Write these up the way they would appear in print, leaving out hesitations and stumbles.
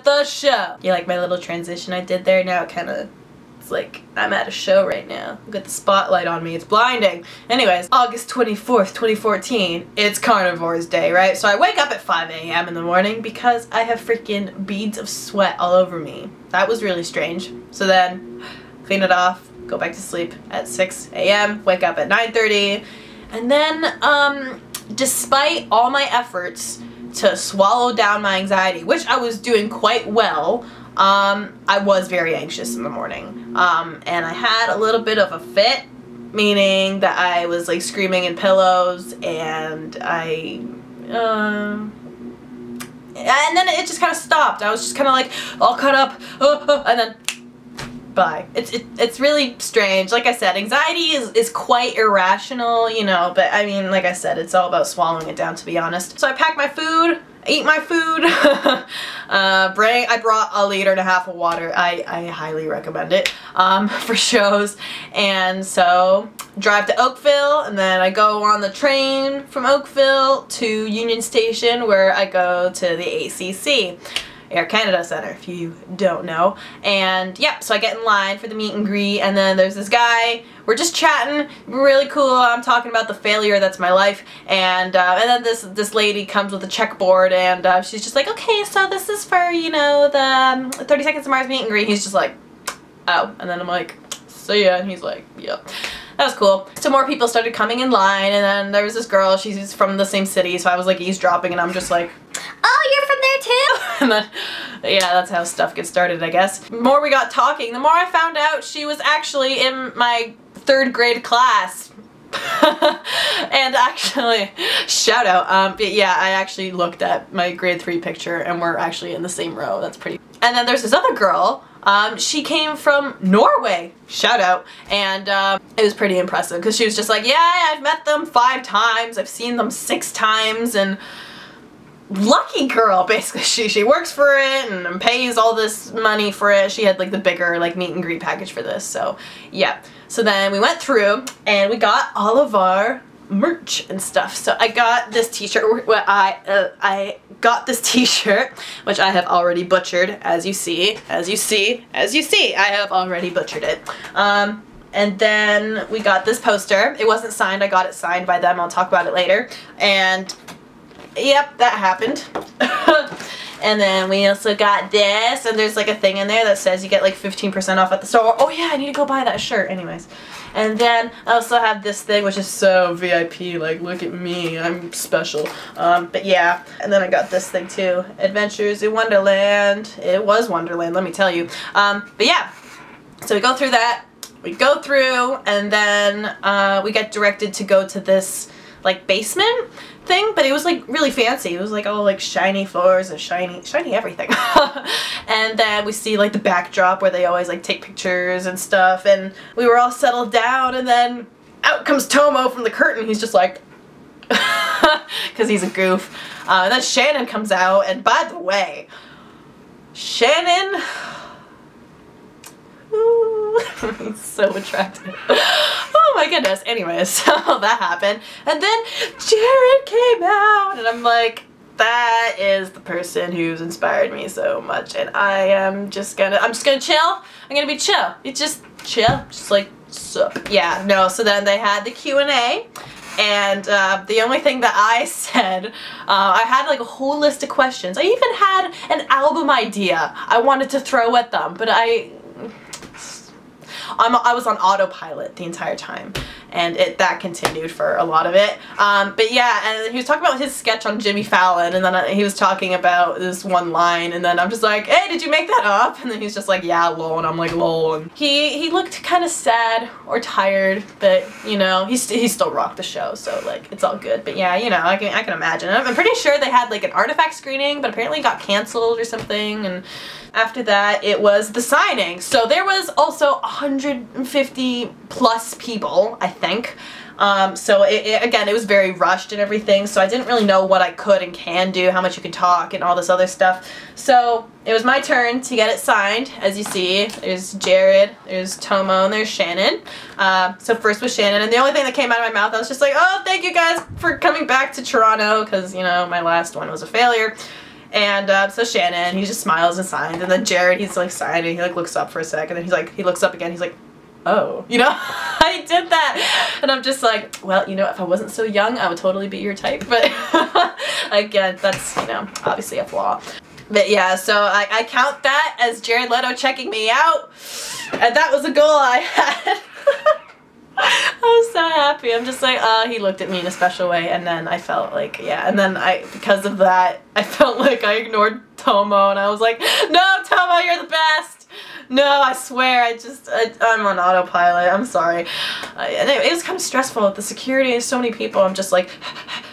the show. You like my little transition I did there? Now it kind of, it's like I'm at a show right now. I've got the spotlight on me. It's blinding. Anyways, August 24th, 2014. It's Carnivores Day, right? So I wake up at 5 a.m. in the morning because I have freaking beads of sweat all over me. That was really strange. So then, clean it off, go back to sleep at 6 a.m., wake up at 9:30, and then, despite all my efforts to swallow down my anxiety, which I was doing quite well, I was very anxious in the morning. And I had a little bit of a fit, meaning that I was like screaming in pillows, and and then it just kind of stopped. I was just kind of like all caught up, and then bye. It's really strange. Like I said, anxiety is quite irrational, you know, but I mean, like I said, it's all about swallowing it down, to be honest. So I packed my food, ate my food, I brought 1.5 liters of water. I highly recommend it for shows. And so drive to Oakville, and then I go on the train from Oakville to Union Station, where I go to the ACC. Air Canada Center, if you don't know. And yeah, so I get in line for the meet and greet, and then there's this guy, we're just chatting, really cool, I'm talking about the failure that's my life, and then this lady comes with a checkboard, and she's just like, okay, so this is for, you know, the 30 Seconds to Mars meet and greet. He's just like, oh, and then I'm like, see ya, and he's like, yep. That was cool. So more people started coming in line, and then there was this girl, she's from the same city, so I was like eavesdropping, and I'm just like, oh, you're from there too? And then, yeah, that's how stuff gets started, I guess. The more we got talking, the more I found out she was actually in my 3rd grade class. And actually, shout out, but yeah, I actually looked at my grade 3 picture, and we're actually in the same row. That's pretty. And then there's this other girl. She came from Norway, shout out, and it was pretty impressive, because she was just like, yeah, I've met them 5 times, I've seen them 6 times, and lucky girl, basically. She works for it and pays all this money for it. She had like the bigger like meet and greet package for this, so yeah. So then we went through and we got all of our merch and stuff. So I got this t-shirt. I got this t-shirt, which I have already butchered, as you see. I have already butchered it. And then we got this poster. It wasn't signed. I got it signed by them. I'll talk about it later. And yep, that happened. And then we also got this, and there's like a thing in there that says you get like 15% off at the store. Oh yeah, I need to go buy that shirt anyways. And then I also have this thing, which is so VIP, like look at me, I'm special. But yeah, and then I got this thing too, Adventures in Wonderland. It was Wonderland, let me tell you. But yeah, so we go through that, we go through, and then we get directed to go to this like basement thing, but it was like really fancy. It was like all like shiny floors and shiny everything. And then we see like the backdrop where they always like take pictures and stuff, and we were all settled down, and then out comes Tomo from the curtain. He's just like, because he's a goof. And then Shannon comes out, and by the way, Shannon, he's so attractive. Oh my goodness. Anyways, so that happened. And then Jared came out, and I'm like, that is the person who's inspired me so much. And I'm just gonna chill. I'm gonna be chill. It's just chill. Just like, so. Yeah, no, so then they had the Q&A. And the only thing that I said, I had like a whole list of questions. I even had an album idea I wanted to throw at them, but I was on autopilot the entire time, and that continued for a lot of it. But yeah, and he was talking about his sketch on Jimmy Fallon, and then he was talking about this one line, and then I'm just like, hey, did you make that up? And then he's just like, yeah, lol, and I'm like, lol. And he looked kind of sad or tired, but you know, he still rocked the show, so like, it's all good. But yeah, you know, I can imagine. I'm pretty sure they had like an artifact screening, but apparently it got canceled or something, and after that, it was the signing. So there was also 150 plus people, I think. So again, it was very rushed and everything, so I didn't really know what I could and can do, how much you could talk and all this other stuff. So it was my turn to get it signed. As you see, there's Jared, there's Tomo, and there's Shannon. So first was Shannon, and the only thing that came out of my mouth, I was just like, oh, thank you guys for coming back to Toronto, because, you know, my last one was a failure. And so Shannon, he just smiles and signs, and then Jared, he's like signing, he like looks up for a sec, and then he's like, he looks up again, he's like, oh, you know, I did that, and I'm just like, well, you know, if I wasn't so young, I would totally be your type, but again, that's, you know, obviously a flaw. But yeah, so I count that as Jared Leto checking me out, and that was a goal I had. I was so happy. I'm just like, he looked at me in a special way, and then I felt like, yeah, and then because of that, I felt like I ignored Tomo, and I was like, no, Tomo, you're the best! No, I swear, I'm on autopilot, I'm sorry. And it was kind of stressful with the security and so many people, I'm just like,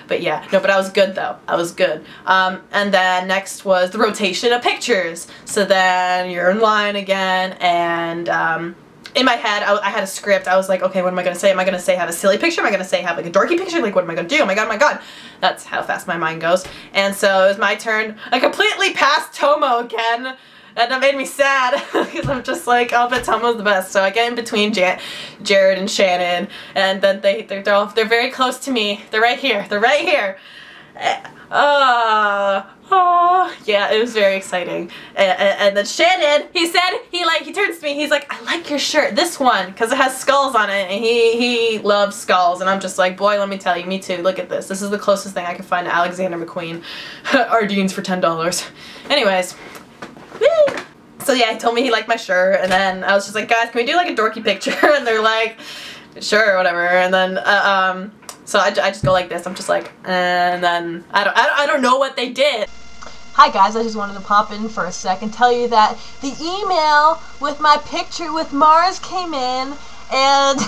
but yeah, no, but I was good though, I was good. And then next was the rotation of pictures. So then you're in line again, and in my head, I had a script. I was like, okay, what am I going to say? Am I going to say have a silly picture? Am I going to say have like a dorky picture? Like, what am I going to do? Oh my god, oh my god. That's how fast my mind goes. And so it was my turn. I completely passed Tomo again. And that made me sad because I'm just like, oh, but Tomo's the best. So I get in between Jared and Shannon, and then they're very close to me. They're right here. They're right here. Yeah, it was very exciting. And then Shannon, he turns to me, he's like, I like your shirt, this one, because it has skulls on it, and he loves skulls, and I'm just like, boy, let me tell you, me too, look at this. This is the closest thing I can find to Alexander McQueen. Ardene's for $10. Anyways. Woo! So yeah, he told me he liked my shirt, and then I was just like, guys, can we do like a dorky picture? And they're like, sure, whatever. And then, so I just go like this. I'm just like, and then I don't know what they did. Hi guys, I just wanted to pop in for a sec and tell you that the email with my picture with Mars came in, and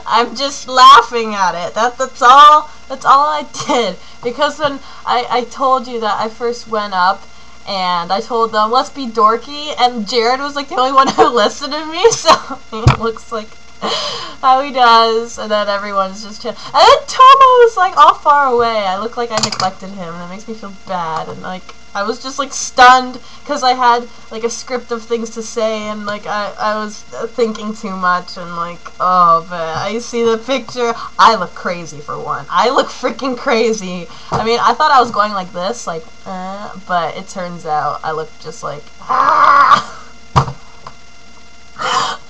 I'm just laughing at it. That's all I did. Because when I told you that I first went up and I told them, let's be dorky, and Jared was like the only one who listened to me, so it looks like how he does, and then everyone's just chill. And then Tomo was like all far away. I look like I neglected him, and it makes me feel bad, and like I was just like stunned because I had like a script of things to say, and like I was thinking too much, and like, oh, but I see the picture. I look crazy for one. I look freaking crazy. I mean, I thought I was going like this, like, but it turns out I look just like, ah!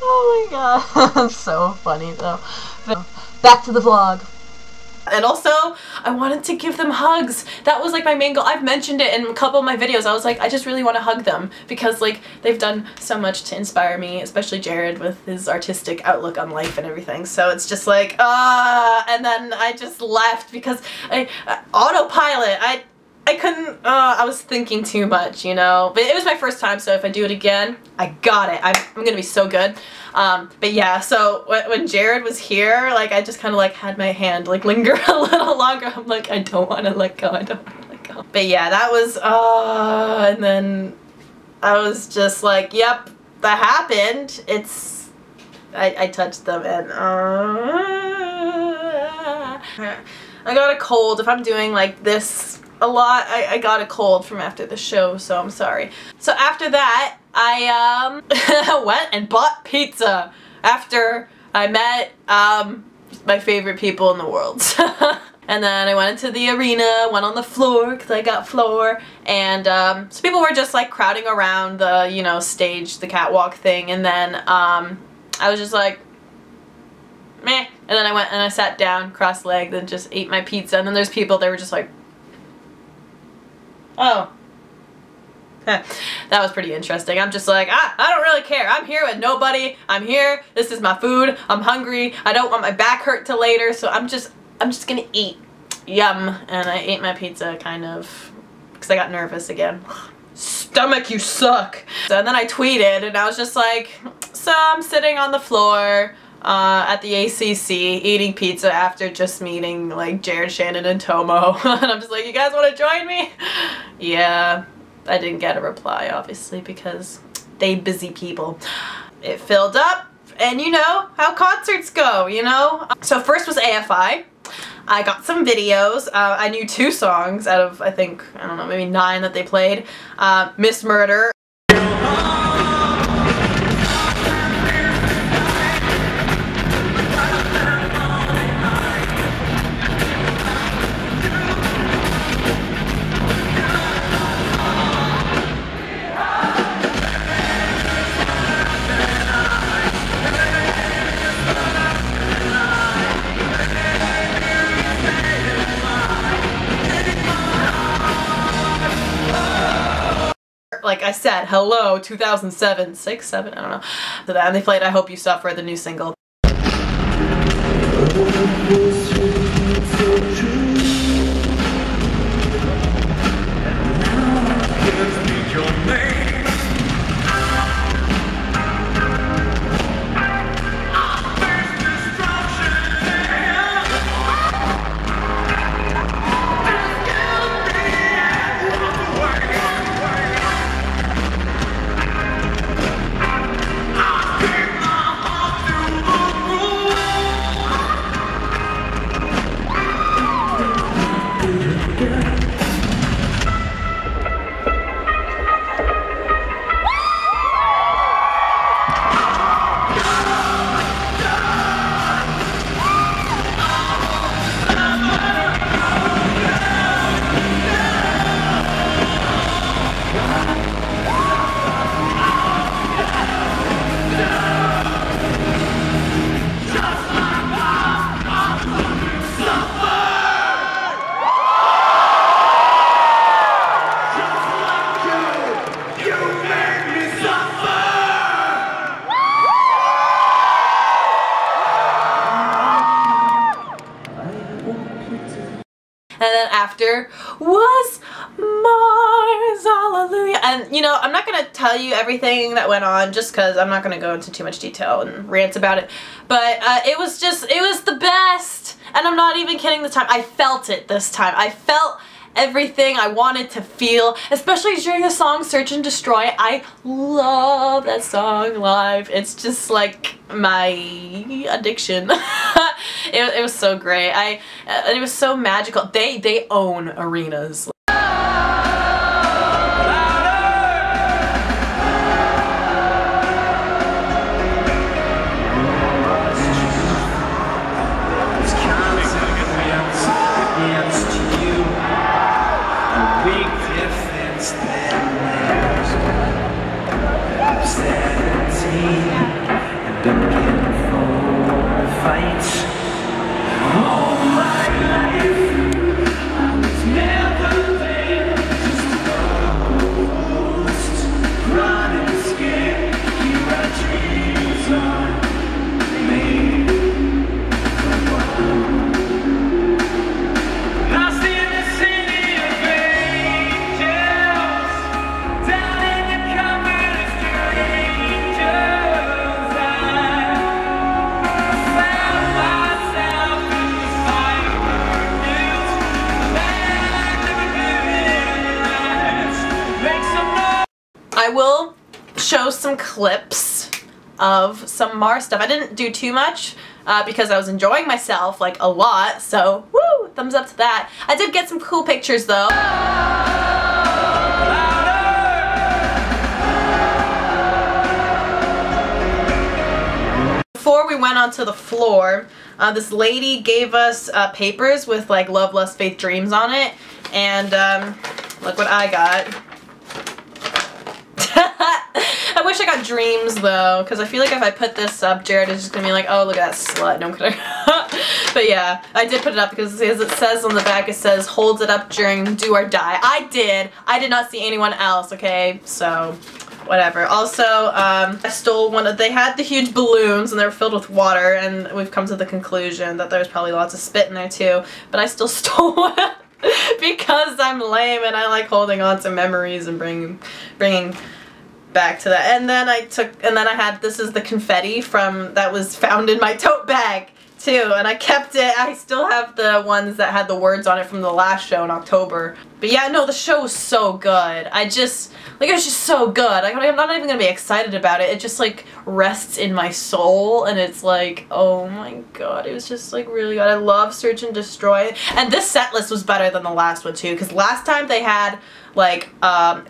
Oh my god. It's so funny though. But back to the vlog. And also, I wanted to give them hugs. That was like my main goal. I've mentioned it in a couple of my videos. I was like, I just really want to hug them because like they've done so much to inspire me, especially Jared with his artistic outlook on life and everything. So it's just like, and then I just left because autopilot. I couldn't, I was thinking too much, you know, but it was my first time, so if I do it again, I got it. I'm gonna be so good. But yeah, so when Jared was here, like, I just kind of, like, had my hand, like, linger a little longer. I'm like, I don't want to let go, I don't want to let go. But yeah, that was, and then I was just like, yep, that happened. I touched them, and, I got a cold. If I'm doing, like, this a lot, I got a cold from after the show, so I'm sorry. So after that, I went and bought pizza after I met my favorite people in the world. And then I went into the arena, went on the floor because I got floor, and so people were just like crowding around the, you know, stage, the catwalk thing, and then I was just like, meh. And then I went and I sat down, cross-legged, and just ate my pizza, and then there's people, they were just like, oh. That was pretty interesting. I'm just like, I don't really care. I'm here with nobody. I'm here. This is my food. I'm hungry. I don't want my back hurt till later, so I'm just gonna eat. Yum. And I ate my pizza kind of because I got nervous again. Stomach, you suck. So and then I tweeted and I was just like, so I'm sitting on the floor at the ACC eating pizza after just meeting like Jared, Shannon, and Tomo. And I'm just like, you guys want to join me? Yeah. I didn't get a reply, obviously, because they busy people. It filled up, and you know how concerts go, you know? So first was AFI. I got some videos. I knew 2 songs out of, I think, I don't know, maybe 9 that they played. Miss Murder. like I said, hello, 2007, 6, 7, I don't know. So that, and they played I Hope You Suffer, the new single. And then after was Mars, hallelujah. And you know, I'm not gonna tell you everything that went on just because I'm not gonna go into too much detail and rant about it. But it was the best. And I'm not even kidding this time. I felt it this time. I felt everything I wanted to feel, especially during the song Search and Destroy. I love that song live. It's just like my addiction. it was so great. It was so magical. They own arenas. I will show some clips of some Mars stuff. I didn't do too much because I was enjoying myself like a lot, so woo, thumbs up to that. I did get some cool pictures though. Before we went onto the floor, this lady gave us papers with like Love, Lust, Faith, Dreams on it, and look what I got. I wish I got Dreams though, because I feel like if I put this up, Jared is just gonna be like, oh, look at that slut. No, I'm kidding. But yeah, I did put it up because as it says on the back, it says holds it up during Do or Die. I did not see anyone else, okay? So whatever. Also, I stole one of, they had the huge balloons and they were filled with water, and we've come to the conclusion that there's probably lots of spit in there too, but I still stole one because I'm lame and I like holding on to memories and bringing back to that. And then I had, this is the confetti from, that was found in my tote bag too, and I kept it. I still have the ones that had the words on it from the last show in October. But yeah, no, the show was so good. It was just so good. I'm not even gonna be excited about it. It just like rests in my soul, and it's like, oh my god, it was just like really good. I love Search and Destroy. And this set list was better than the last one too, because last time they had like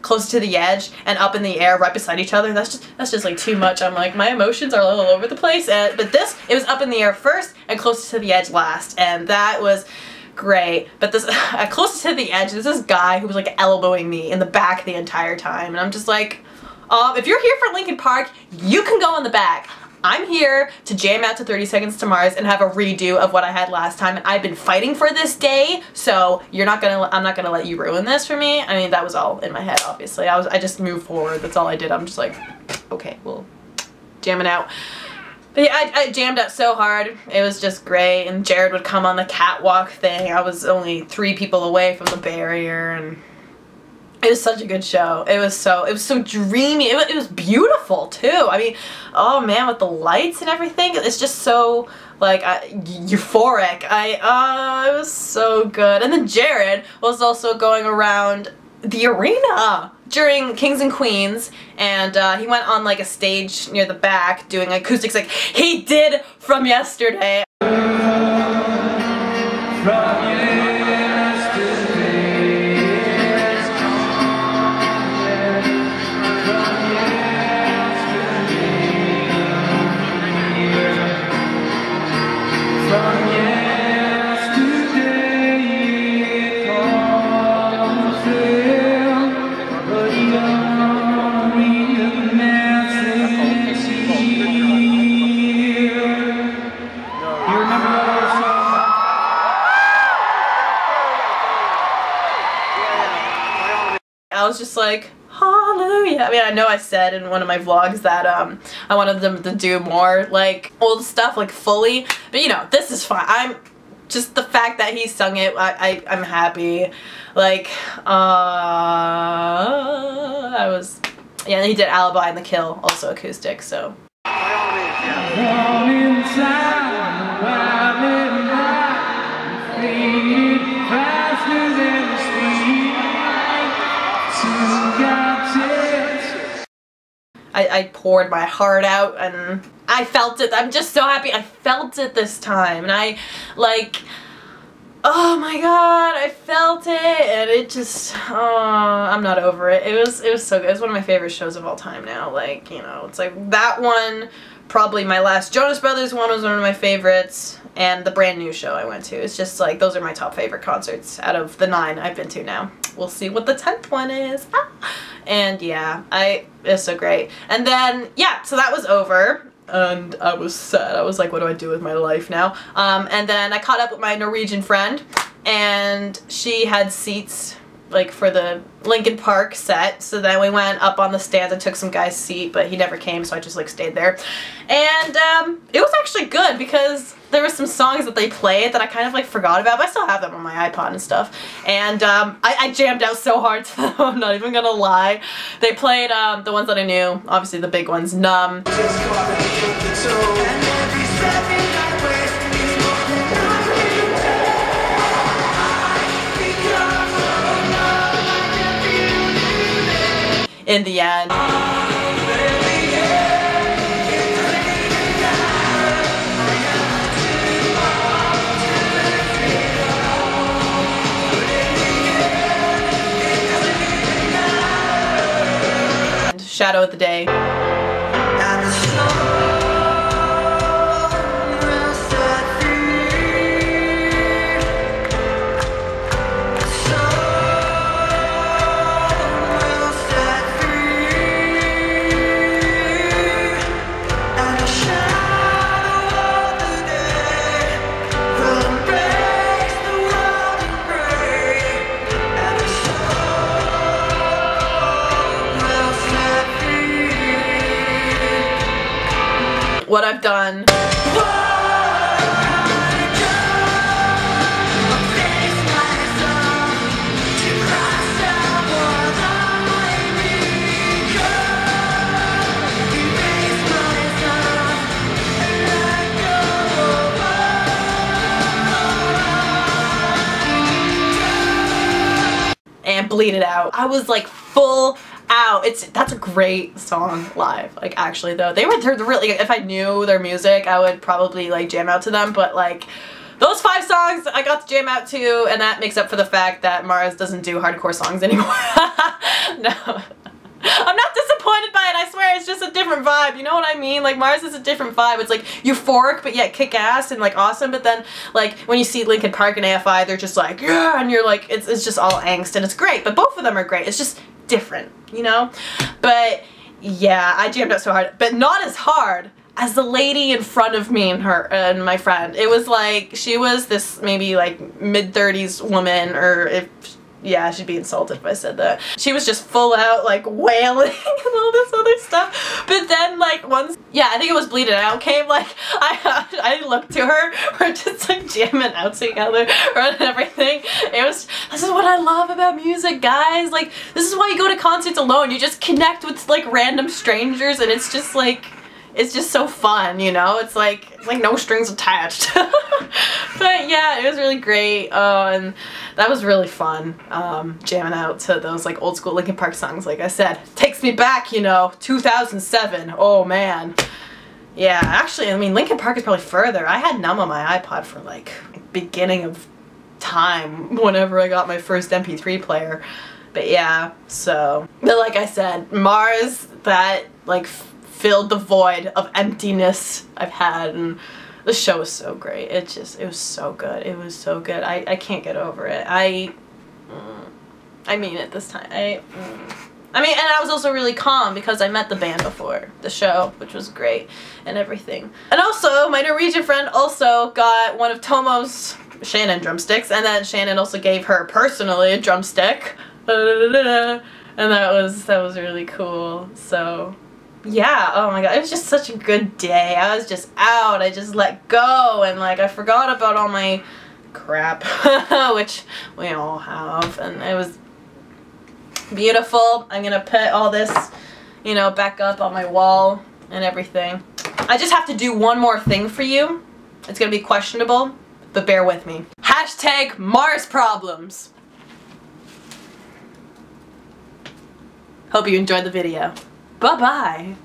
Close to the Edge and Up in the Air right beside each other. That's just like too much. I'm like, my emotions are all over the place. But this, it was Up in the Air first and Close to the Edge last, and that was great. But this Close to the Edge, there's this guy who was like elbowing me in the back the entire time, and I'm just like, if you're here for Linkin Park, you can go in the back. I'm here to jam out to 30 Seconds to Mars and have a redo of what I had last time, and I've been fighting for this day, so I'm not gonna let you ruin this for me. I mean, that was all in my head, obviously. I just moved forward, that's all I did. I'm just like, okay, well, jamming out. But yeah, I jammed out so hard. It was just great, and Jared would come on the catwalk thing. I was only 3 people away from the barrier, and it was such a good show. It was so dreamy. It was beautiful too. I mean, oh man, with the lights and everything, it's just so like euphoric. It was so good. And then Jared was also going around the arena during Kings and Queens, and he went on like a stage near the back doing acoustics like he did from yesterday. I was just like, hallelujah. I mean, I know I said in one of my vlogs that I wanted them to do more like old stuff, like fully, but you know, this is fine. I'm just the fact that he sung it, I'm happy. Like, I was, yeah, and he did Alibi and The Kill, also acoustic, so. I poured my heart out, and I felt it. I'm just so happy I felt it this time, and I, like, oh my god, I felt it, and it just, oh, I'm not over it. It was so good. It's one of my favorite shows of all time now. Like, you know, it's like that one, probably my last Jonas Brothers one was one of my favorites, and the Brand New show I went to. It's just like, those are my top favorite concerts out of the 9 I've been to now. We'll see what the 10th one is. Ah. And yeah, it's so great. And then, yeah, so that was over, and I was sad. I was like, what do I do with my life now? And then I caught up with my Norwegian friend, and she had seats like for the Linkin Park set, so then we went up on the stands and took some guy's seat, but he never came, so I just like stayed there. And it was actually good because there were some songs that they played that I kind of like forgot about, but I still have them on my iPod and stuff. And I jammed out so hard to them, I'm not even gonna lie. They played the ones that I knew, obviously the big ones, Numb. In the end. Shadow of the Day. What I've done. And Bleed It Out. I was like full out. That's a great song live. Like, actually though, they're really, if I knew their music, I would probably like jam out to them, but like those 5 songs I got to jam out to, and that makes up for the fact that Mars doesn't do hardcore songs anymore. No. I'm not disappointed by it, I swear, it's just a different vibe, you know what I mean? Like, Mars is a different vibe. It's like euphoric but yet kick-ass and like awesome, but then like when you see Linkin Park and AFI, they're just like, yeah, and you're like, it's just all angst, and it's great, but both of them are great. It's just different, you know? But yeah, I jammed out so hard, but not as hard as the lady in front of me and her and my friend. It was like, she was this maybe like mid-30s woman, or if, yeah, she'd be insulted if I said that. She was just full out like wailing and all this other stuff. But then like once, yeah, I think it was Bleed It Out came, like I looked to her, we're just like jamming out together and everything. It was, this is what I love about music, guys. Like, this is why you go to concerts alone. You just connect with like random strangers, and it's just like, it's just so fun, you know? It's like no strings attached. But yeah, it was really great. And that was really fun, jamming out to those like old school Linkin Park songs. Like I said, takes me back, you know, 2007. Oh man. Yeah, actually, I mean, Linkin Park is probably further. I had Numb on my iPod for like beginning of time, whenever I got my first MP3 player. But yeah, so, but like I said, Mars, that like filled the void of emptiness I've had, and the show was so great. It was so good. It was so good. I can't get over it. I mean it this time. I mean, and I was also really calm because I met the band before the show, which was great and everything. And also, my Norwegian friend also got one of Tomo's Shannon drumsticks, and then Shannon also gave her personally a drumstick. And that was really cool. So yeah, oh my god, it was just such a good day. I was just out, I just let go, and like I forgot about all my crap, which we all have, and it was beautiful. I'm gonna put all this, you know, back up on my wall and everything. I just have to do one more thing for you. It's gonna be questionable, but bear with me. Hashtag Mars problems. Hope you enjoyed the video. Bye-bye.